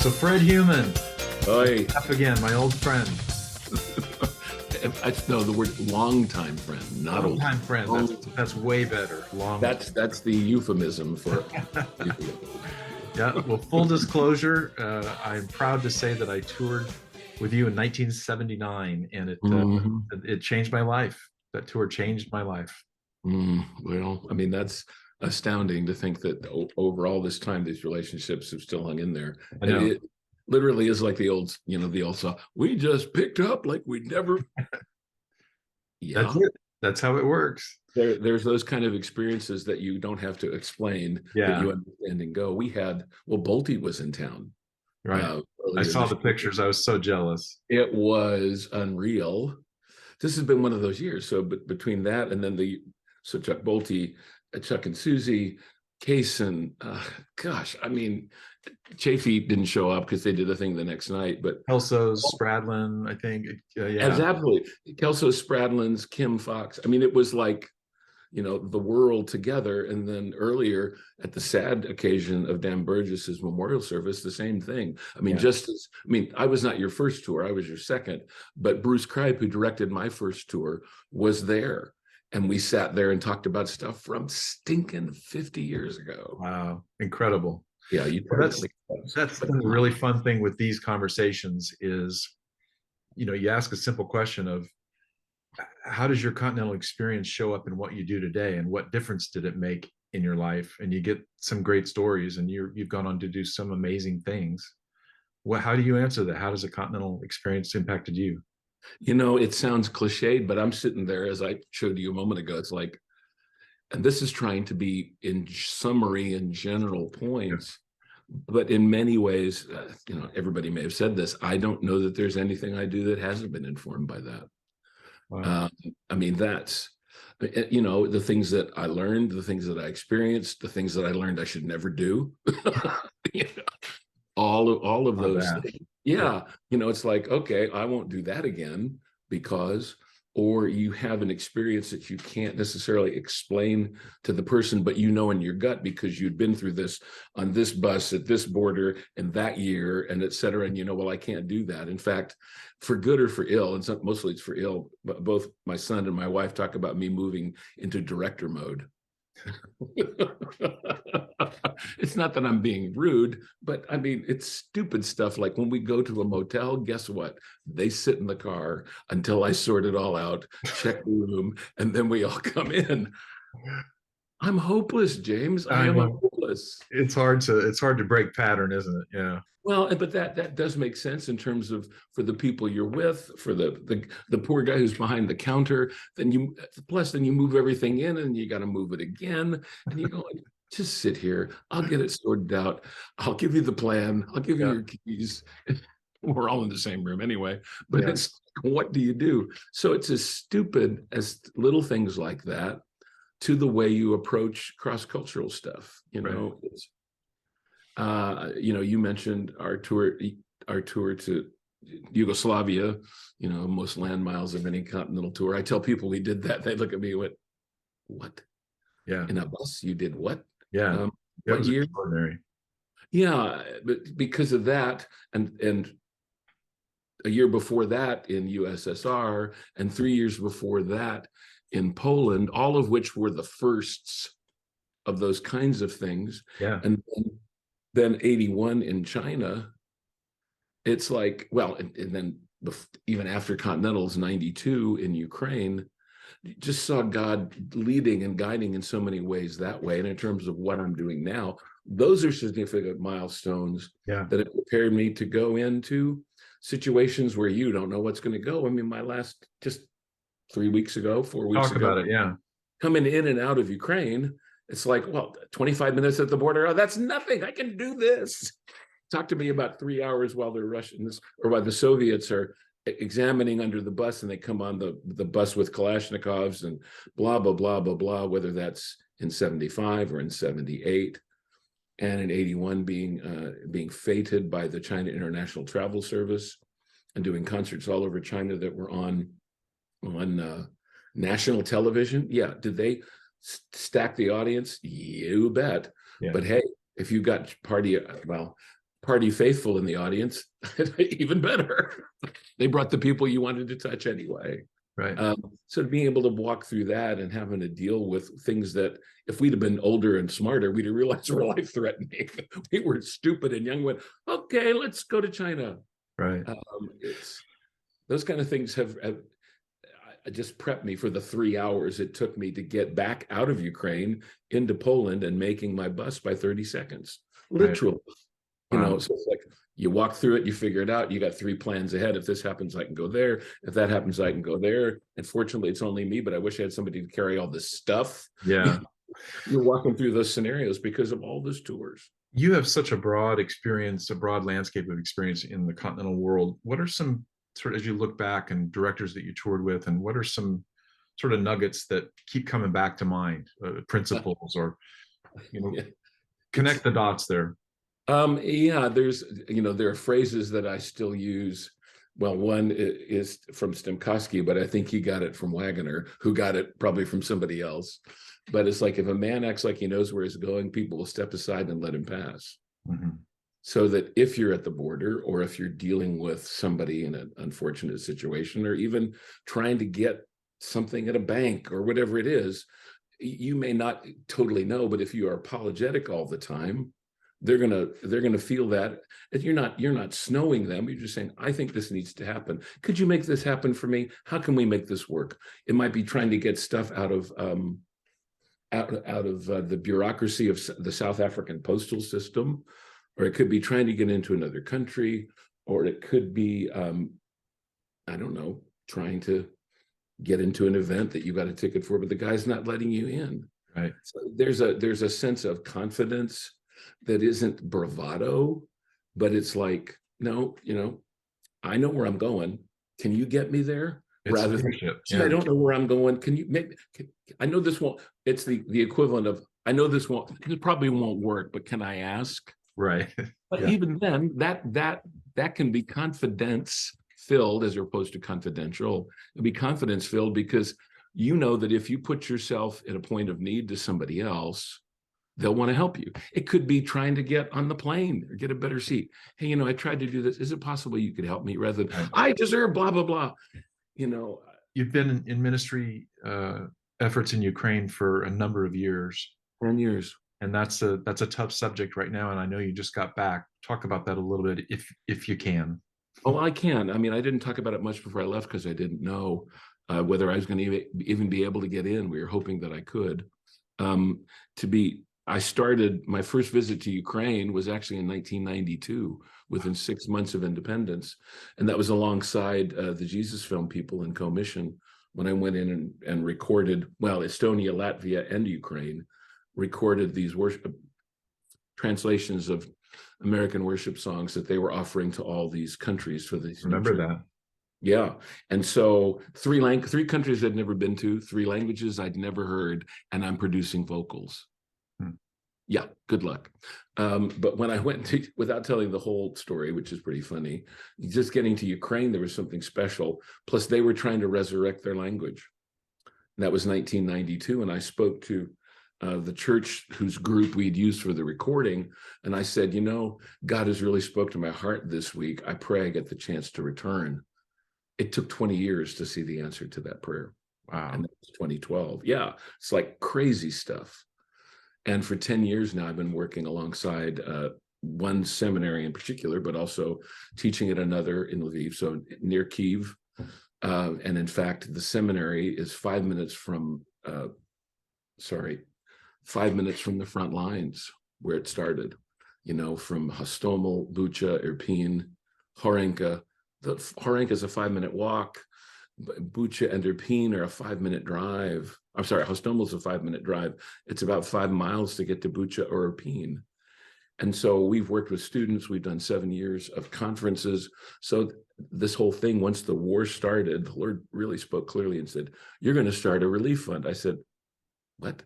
So Fred Heumann, Oi. up again, my old friend, No, the word longtime friend, not old. longtime friend. Long, That's way better. Long. that's the euphemism for. Yeah. Well, full disclosure, I'm proud to say that I toured with you in 1979, and Mhm. it changed my life. That tour changed my life. Well, I mean, that's astounding to think that over all this time, these relationships have still hung in there. I And know. it literally is like the old song, we just picked up like we never. That's Yeah. it. That's how it works. There's those kind of experiences that you don't have to explain, that Yeah. you understand and go. Bolte was in town Right. I earlier saw this the year. pictures. I was so jealous. It was unreal. This has been one of those years. So, but between that and then Chuck Bolte, Chuck and Susie, Kaysen, gosh, I mean, Chafee didn't show up because they did a thing the next night, but Kelso's, Spradlin, I think. as Yeah. absolutely Kelso Spradlin's, Kim Fox. I mean, it was like, the world together. And then earlier at the sad occasion of Dan Burgess's memorial service, the same thing. I mean, Yeah. I was not your first tour, I was your second, but Bruce Kripe, who directed my first tour, was there. And we sat there and talked about stuff from stinking 50 years ago. Wow. Incredible. Yeah, you Well, tried to that's think about it. that's But the really fun thing with these conversations is, you ask a simple question of how does your continental experience show up in what you do today, and what difference did it make in your life? And you get some great stories, and you've gone on to do some amazing things. How do you answer that? How does a continental experience impacted you? it sounds cliched, but I'm sitting there, as I showed you a moment ago. It's like, and this is trying to be in summary and general Yeah. points, but in many ways, everybody may have said this, I don't know that there's anything I do that hasn't been informed by that. Wow. um, I mean, that's the things that I learned, the things that I experienced, the things that I learned I should never do. You know, all of Love those that. things. Yeah. Yeah, it's like, okay, I won't do that again, because, or you have an experience that you can't necessarily explain to the person, but in your gut, because you'd been through this on this bus at this border and that year, and et cetera. And well, I can't do that. In fact, for good or for ill, and mostly it's for ill, but both my son and my wife talk about me moving into director mode. It's not that I'm being rude, but I mean, it's stupid stuff. Like when we go to a motel, guess what? They sit in the car until I sort it all out, check the room, and then we all come in. I'm hopeless, James. I I am know. hopeless. It's hard to break pattern, isn't it? Yeah. Well, but that does make sense in terms of, for the people you're with, for the poor guy who's behind the counter. Then you move everything in, and you got to move it again, and you go, just sit here. I'll get it sorted out. I'll give you the plan. I'll give you Yeah. your keys. We're all in the same room anyway. But Yeah. it's, what do you do? So it's as stupid as little things like that, to the way you approach cross-cultural stuff. Right. You mentioned our tour to Yugoslavia, most land miles of any continental tour. I tell people we did that. They look at me and went, what? Yeah. In a bus? You did what? Yeah. That What was year? extraordinary. Yeah, but because of that, and a year before that in USSR, and 3 years before that in Poland, all of which were the firsts of those kinds of things. Yeah. And then 81 in China. It's like, well, and then even after Continentals, 92 in Ukraine, just saw God leading and guiding in so many ways that way. And in terms of what I'm doing now, those are significant milestones Yeah. that have prepared me to go into situations where you don't know what's going to go. I mean, my last, just 3 weeks ago, 4 weeks Talk ago, about it. Yeah. coming in and out of Ukraine, it's like, well, 25 minutes at the border. Oh, that's nothing. I can do this. Talk to me about 3 hours while the Russians, or while the Soviets are examining under the bus, and they come on the bus with Kalashnikovs and blah, blah, blah, blah, blah, whether that's in 75 or in 78. And in 81 being feted by the China International Travel Service and doing concerts all over China that were on national television. Yeah. Did they stack the audience? You bet. Yeah. But hey, if you got party, well, party faithful in the audience, even better. They brought the people you wanted to touch anyway. Right. So being able to walk through that and having to deal with things that if we'd have been older and smarter, we'd have realized were life-threatening. We were stupid and young, went, okay, let's go to China. Right. It's those kind of things have just prepped me for the 3 hours it took me to get back out of Ukraine into Poland and making my bus by 30 seconds, literally. Wow. You know, so it's like you walk through it, you figure it out. You got 3 plans ahead. If this happens, I can go there. If that happens, I can go there. And fortunately, it's only me, but I wish I had somebody to carry all this stuff. Yeah. You're walking through those scenarios because of all those tours. You have such a broad experience, a broad landscape of experience in the continental world. What are some sort of, as you look back, and directors that you toured with, and what are some sort of nuggets that keep coming back to mind, principles, or, you know, connect the dots there? Yeah, there's, you know, there are phrases that I still use. Well, one is from Stemkowski, but I think he got it from Wagoner, who got it probably from somebody else. But it's like, if a man acts like he knows where he's going, people will step aside and let him pass. Mm-hmm. So that if you're at the border, or if you're dealing with somebody in an unfortunate situation, or even trying to get something at a bank or whatever it is, you may not totally know, but if you are apologetic all the time, they're gonna feel that. You're not snowing them. You're just saying, I think this needs to happen. Could you make this happen for me? How can we make this work? It might be trying to get stuff out of the bureaucracy of the South African postal system, or it could be trying to get into another country, or it could be, I don't know, trying to get into an event that you got a ticket for, but the guy's not letting you in. Right. So there's a sense of confidence that isn't bravado, but it's like, no, you know, I know where I'm going. Can you get me there? It's Rather than, yeah. I don't know where I'm going. Can you make? I know this won't. It's the equivalent of, I know this won't. It probably won't work, but can I ask? Right. But Yeah. even then, that can be confidence filled as opposed to confidential. It'll be confidence filled because you know that if you put yourself in a point of need to somebody else, they'll want to help you. It could be trying to get on the plane or get a better seat. Hey, you know, I tried to do this. Is it possible you could help me? Rather than, I deserve blah, blah, blah. You know, You've been in ministry efforts in Ukraine for a number of years. 10 years. And that's a tough subject right now. And I know you just got back. Talk about that a little bit, if you can. Oh, I can. I mean, I didn't talk about it much before I left because I didn't know whether I was going to even be able to get in. We were hoping that I could. I started, my first visit to Ukraine was actually in 1992, within 6 months of independence. And that was alongside the Jesus Film people in commission, when I went in and recorded, well, Estonia, Latvia, and Ukraine recorded these worship translations of American worship songs that they were offering to all these countries for these. Remember that? Yeah. And so three countries I'd never been to, 3 languages I'd never heard, and I'm producing vocals. Yeah, good luck. But when I went to, without telling the whole story, which is pretty funny, just getting to Ukraine, there was something special. Plus, they were trying to resurrect their language. And that was 1992. And I spoke to the church whose group we'd used for the recording. And I said, you know, God has really spoke to my heart this week. I pray I get the chance to return. It took 20 years to see the answer to that prayer. Wow. And that was 2012. Yeah, it's like crazy stuff. And for 10 years now, I've been working alongside one seminary in particular, but also teaching at another in Lviv, so near Kyiv. And in fact, the seminary is 5 minutes from, 5 minutes from the front lines where it started, you know, from Hostomel, Bucha, Irpin, Horenka. The Horenka is a 5-minute walk. Bucha and Irpin are a 5-minute drive. I'm sorry, Hostomel is a 5-minute drive. It's about 5 miles to get to Bucha or Irpin. And so we've worked with students. We've done 7 years of conferences. So this whole thing, once the war started, the Lord really spoke clearly and said, you're going to start a relief fund. I said, what?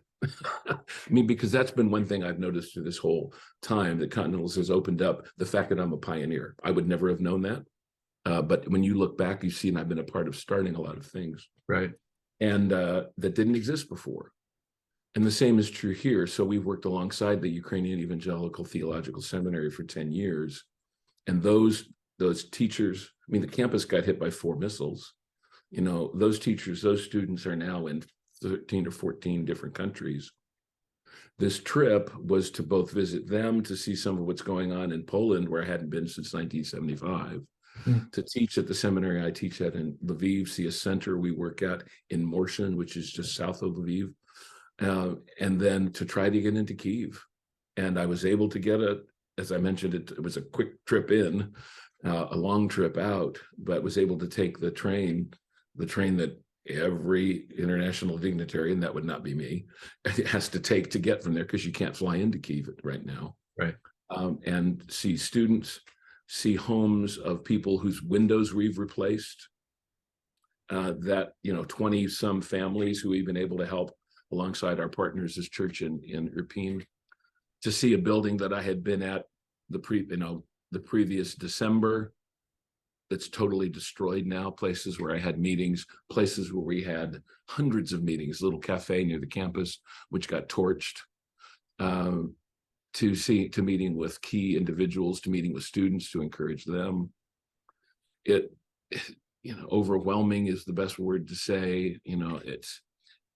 I mean, because that's been one thing I've noticed through this whole time that Continentals has opened up, the fact that I'm a pioneer. I would never have known that. But when you look back, you see, and I've been a part of starting a lot of things. Right. And that didn't exist before. And the same is true here. So we've worked alongside the Ukrainian Evangelical Theological Seminary for 10 years. And those teachers, I mean, the campus got hit by 4 missiles. You know, those teachers, those students are now in 13 or 14 different countries. This trip was to both visit them, to see some of what's going on in Poland, where I hadn't been since 1975, to teach at the seminary I teach at in Lviv, see a center we work at in Morshin, which is just south of Lviv, and then to try to get into Kyiv. And I was able to get as I mentioned, it was a quick trip in, a long trip out, but was able to take the train that every international dignitary, and that would not be me, has to take to get from there, because you can't fly into Kyiv right now. Right. And see students, see homes of people whose windows we've replaced, that, 20 some families who we've been able to help alongside our partners, this church in Irpin, to see a building that I had been at the previous December that's totally destroyed now, places where I had meetings, places where we had hundreds of meetings, little cafe near the campus, which got torched, to meeting with key individuals, to meeting with students to encourage them. Overwhelming is the best word to say. It's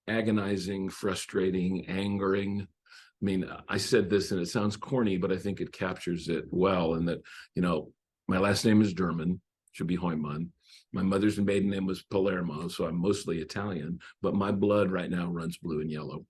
agonizing, frustrating, angering. I mean, I said this and it sounds corny, but I think it captures it well. And that, my last name is German, should be Heumann. My mother's maiden name was Palermo, so I'm mostly Italian, but my blood right now runs blue and yellow,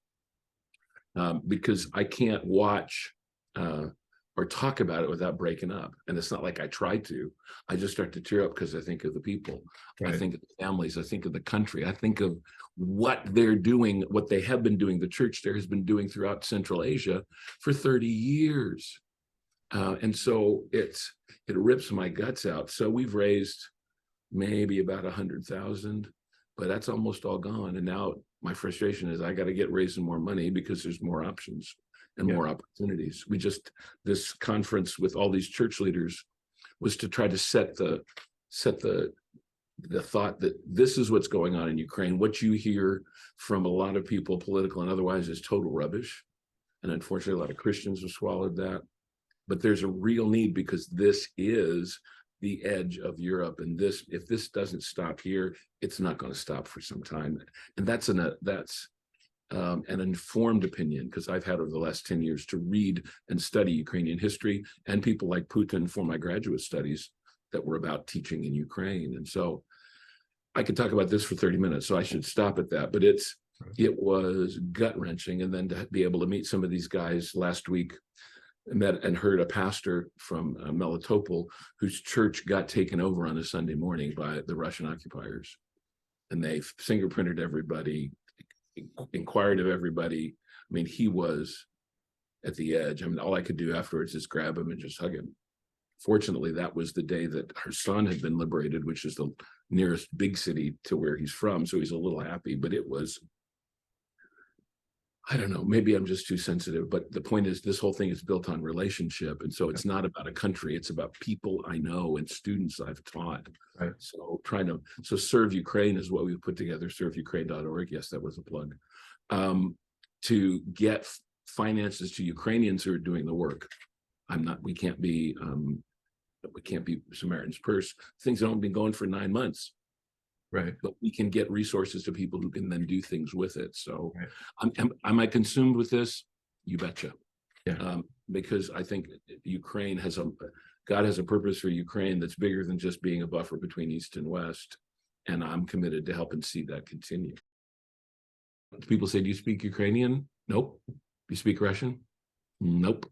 because I can't watch or talk about it without breaking up. And it's not like I try to. I just start to tear up because I think of the people. Right. I think of the families. I think of the country. I think of what they're doing, what they have been doing. The church there has been doing throughout Central Asia for 30 years. And so it rips my guts out. So we've raised maybe about 100,000, but that's almost all gone. And now my frustration is I got to get raising more money because there's more options and more opportunities. This conference with all these church leaders was to try to set the thought that this is what's going on in Ukraine. What you hear from a lot of people, political and otherwise, is total rubbish. And unfortunately, a lot of Christians have swallowed that. But there's a real need, because this is the edge of Europe. And if this doesn't stop here, it's not going to stop for some time. And that's an informed opinion, because I've had over the last 10 years to read and study Ukrainian history, and people like Putin for my graduate studies that were about teaching in Ukraine. And so I could talk about this for 30 minutes, so I should stop at that. But it was gut-wrenching. And then to be able to meet some of these guys last week, met and heard a pastor from Melitopol whose church got taken over on a Sunday morning by the Russian occupiers. And they fingerprinted everybody, inquired of everybody. I mean, he was at the edge. I mean, all I could do afterwards is grab him and just hug him. Fortunately, that was the day that her son had been liberated, which is the nearest big city to where he's from. So he's a little happy, but it was, I don't know, maybe I'm just too sensitive, but the point is this whole thing is built on relationship. And so it's not about a country, it's about people I know and students I've taught. Right. So Serve Ukraine is what we put together, serveukraine.org. Yes, that was a plug. To get finances to Ukrainians who are doing the work. We can't be Samaritan's Purse. Things haven't been going for 9 months. Right. But we can get resources to people who can then do things with it. So am I consumed with this? You betcha. Yeah. Because I think God has a purpose for Ukraine that's bigger than just being a buffer between East and West. And I'm committed to helping see that continue. People say, do you speak Ukrainian? Nope. Do you speak Russian? Nope.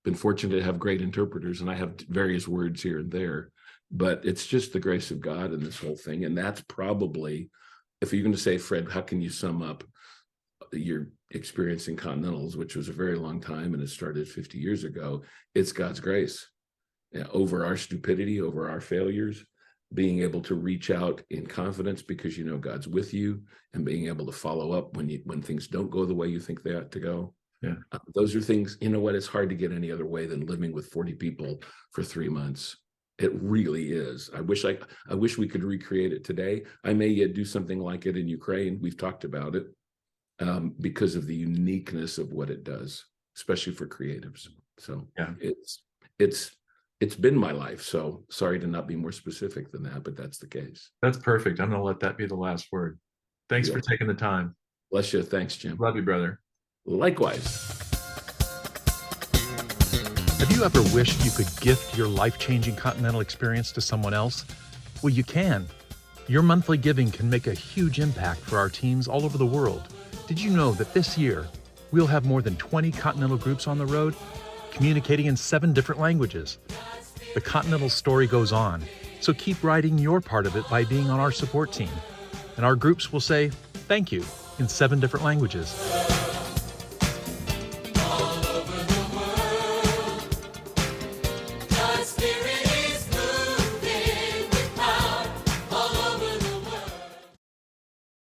Been fortunate to have great interpreters, and I have various words here and there. But it's just the grace of God in this whole thing. And that's probably, if you're going to say, Fred, how can you sum up your experience in Continentals, which was a very long time and it started 50 years ago, it's God's grace over our stupidity, over our failures, being able to reach out in confidence because you know God's with you, and being able to follow up when things don't go the way you think they ought to go. Yeah. Those are things, you know what, it's hard to get any other way than living with 40 people for 3 months. It really is. I wish we could recreate it today. I may yet do something like it in Ukraine. We've talked about it. because of the uniqueness of what it does, especially for creatives. So Yeah. it's been my life. So sorry to not be more specific than that, but that's the case. That's perfect. I'm going to let that be the last word. Thanks for taking the time. Bless you. Thanks, Jim. Love you, brother. Likewise. Have you ever wished you could gift your life-changing Continental experience to someone else? Well, you can. Your monthly giving can make a huge impact for our teams all over the world. Did you know that this year, we'll have more than 20 Continental groups on the road, communicating in 7 different languages? The Continental story goes on, so keep writing your part of it by being on our support team. And our groups will say, thank you, in 7 different languages.